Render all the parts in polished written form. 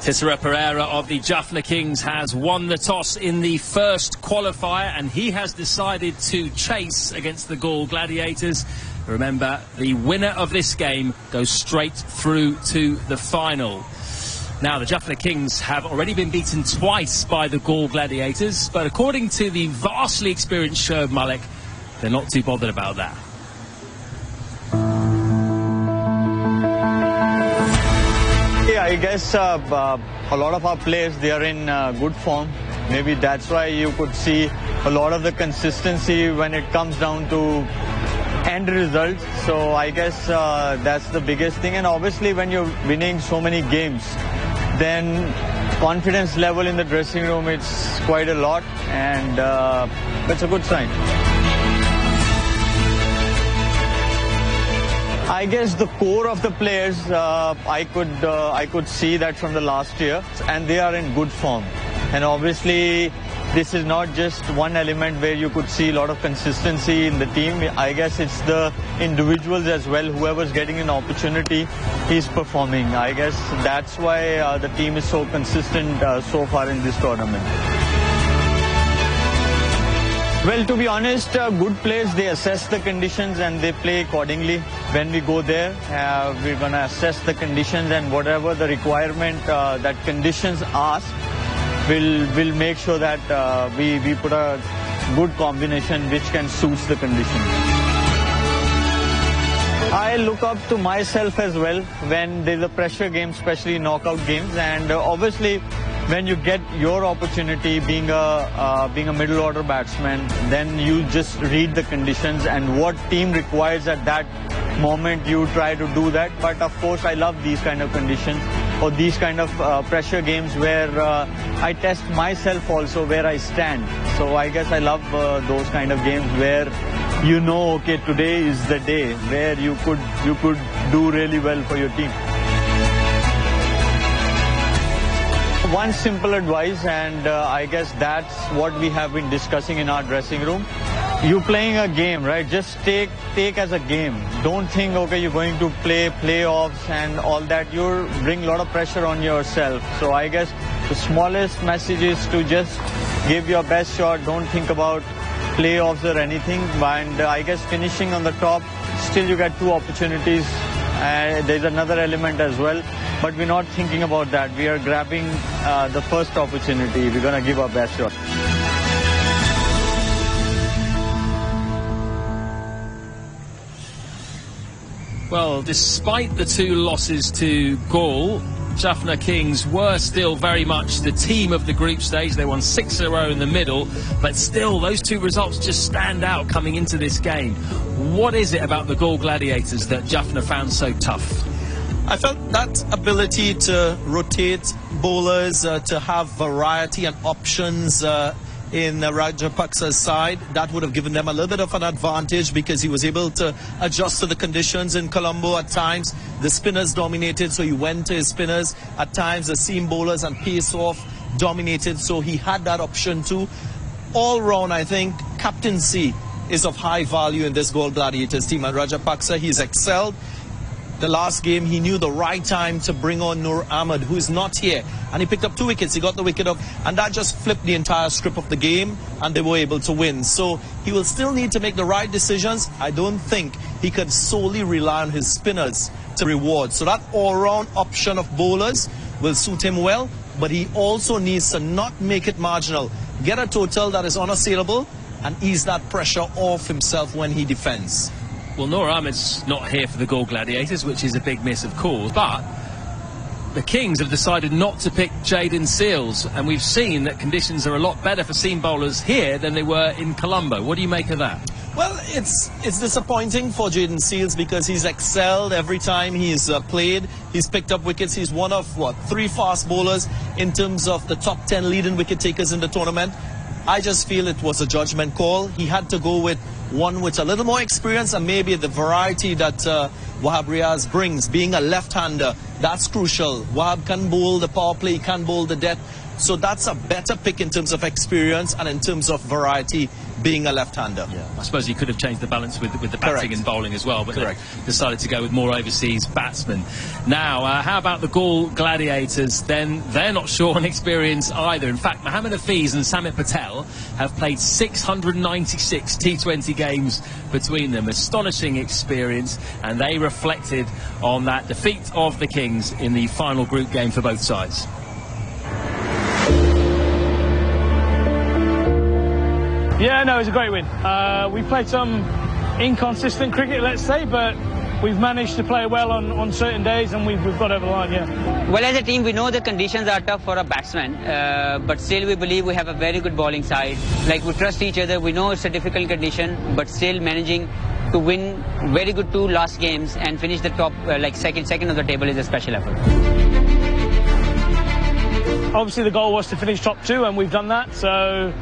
Tissera Pereira of the Jaffna Kings has won the toss in the first qualifier, and he has decided to chase against the Galle Gladiators. Remember, the winner of this game goes straight through to the final. Now, the Jaffna Kings have already been beaten twice by the Galle Gladiators, but according to the vastly experienced Shoaib Malik, they're not too bothered about that. I guess a lot of our players, they are in good form. Maybe that's why you could see a lot of the consistency when it comes down to end results. So I guess that's the biggest thing. And obviously when you're winning so many games, then confidence level in the dressing room, it's quite a lot, and that's a good sign. I guess the core of the players, I could see that from the last year, and they are in good form. And obviously, this is not just one element where you could see a lot of consistency in the team. I guess it's the individuals as well. Whoever's getting an opportunity, he's performing. I guess that's why the team is so consistent so far in this tournament. Well, to be honest, good players, they assess the conditions and they play accordingly. When we go there, we're going to assess the conditions, and whatever the requirement that conditions ask, we'll make sure that we put a good combination which can suit the conditions. I look up to myself as well when there's a pressure game, especially knockout games, and obviously when you get your opportunity being a middle order batsman, then you just read the conditions and what team requires at that moment, you try to do that. But of course, I love these kind of conditions or these kind of pressure games where I test myself also where I stand. So I guess I love those kind of games where you know, okay, today is the day where you could do really well for your team. One simple advice, and I guess that's what we have been discussing in our dressing room. You're playing a game, right? Just take as a game. Don't think, okay, you're going to play playoffs and all that. You bring a lot of pressure on yourself. So I guess the smallest message is to just give your best shot. Don't think about playoffs or anything. And I guess finishing on the top, still you get two opportunities. There's another element as well. But we're not thinking about that. We are grabbing the first opportunity. We're going to give our best shot. Well, despite the two losses to Galle, Jaffna Kings were still very much the team of the group stage. They won 6 in a row in the middle, but still those two results just stand out coming into this game. What is it about the Galle Gladiators that Jaffna found so tough? I felt that ability to rotate bowlers, to have variety and options in Rajapaksa's side, that would have given them a little bit of an advantage because he was able to adjust to the conditions in Colombo at times. The spinners dominated, so he went to his spinners. At times, the seam bowlers and pace-off dominated, so he had that option too. All round, I think, captaincy is of high value in this Galle Gladiators team. And Rajapaksa, he's excelled. The last game, he knew the right time to bring on Nur Ahmed, who is not here. And he picked up 2 wickets. He got the wicket up, and that just flipped the entire script of the game, and they were able to win. So he will still need to make the right decisions. I don't think he could solely rely on his spinners to reward. So that all-round option of bowlers will suit him well, but he also needs to not make it marginal. Get a total that is unassailable and ease that pressure off himself when he defends. Well, Nur Ahmed's not here for the Galle Gladiators, which is a big miss, of course, but the Kings have decided not to pick Jayden Seales, and we've seen that conditions are a lot better for seam bowlers here than they were in Colombo. What do you make of that? Well, it's disappointing for Jayden Seales because he's excelled every time he's played. He's picked up wickets. He's one of, 3 fast bowlers in terms of the top 10 leading wicket takers in the tournament. I just feel it was a judgment call. He had to go with one with a little more experience and maybe the variety that Wahab Riaz brings. Being a left-hander, that's crucial. Wahab can bowl the power play, he can bowl the death. So that's a better pick in terms of experience and in terms of variety, being a left-hander. Yeah, I suppose he could have changed the balance with the batting Correct. and bowling as well, but Correct. they decided to go with more overseas batsmen. Now, how about the Galle Gladiators? Then they're not sure on experience either. In fact, Mohammad Hafiz and Samit Patel have played 696 T20 games between them. Astonishing experience, and they reflected on that defeat of the Kings in the final group game for both sides. Yeah, no, it was a great win. We played some inconsistent cricket, let's say, but we've managed to play well on certain days, and we've got over the line, yeah. Well, as a team, we know the conditions are tough for a batsman, but still we believe we have a very good bowling side. Like, we trust each other. We know it's a difficult condition, but still managing to win very good 2 last games and finish the top, second of the table is a special effort. Obviously, the goal was to finish top 2, and we've done that, so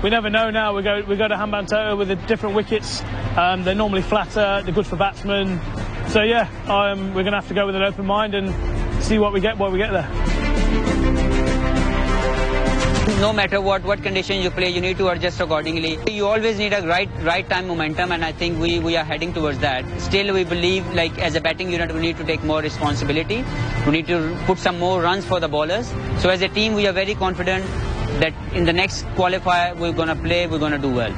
we never know now. We go to Hambantota with the different wickets. They're normally flatter, they're good for batsmen. So yeah, we're going to have to go with an open mind and see what we get there. No matter what condition you play, you need to adjust accordingly. You always need a right time momentum, and I think we are heading towards that. Still, we believe, like, as a batting unit, we need to take more responsibility. We need to put some more runs for the bowlers. So as a team, we are very confident that in the next qualifier we're going to do well.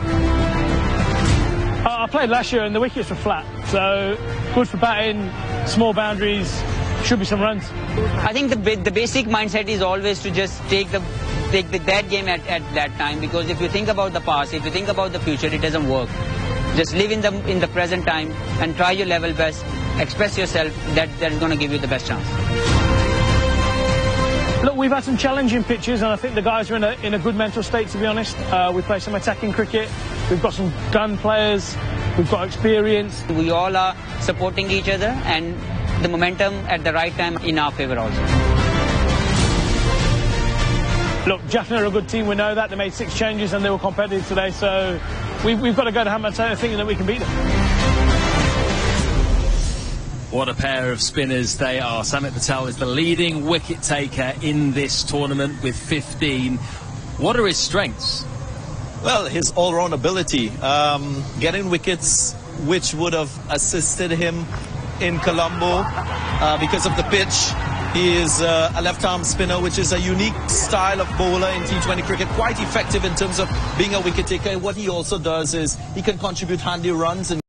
I played last year and the wickets were flat, so good for batting, small boundaries, should be some runs. I think the basic mindset is always to just take that game at that time, because if you think about the past, if you think about the future, it doesn't work. Just live in the present time and try your level best, express yourself. That is going to give you the best chance. Look, we've had some challenging pitches, and I think the guys are in a good mental state, to be honest. We play some attacking cricket, we've got some gun players, we've got experience. We all are supporting each other, and the momentum at the right time in our favour also. Look, Jaffna are a good team, we know that. They made 6 changes and they were competitive today, so we've got to go to Hambantota thinking that we can beat them. What a pair of spinners they are. Samit Patel is the leading wicket taker in this tournament with 15. What are his strengths? Well, his all-round ability, getting wickets, which would have assisted him in Colombo because of the pitch. He is a left-arm spinner, which is a unique style of bowler in T20 cricket, quite effective in terms of being a wicket taker. And what he also does is he can contribute handy runs and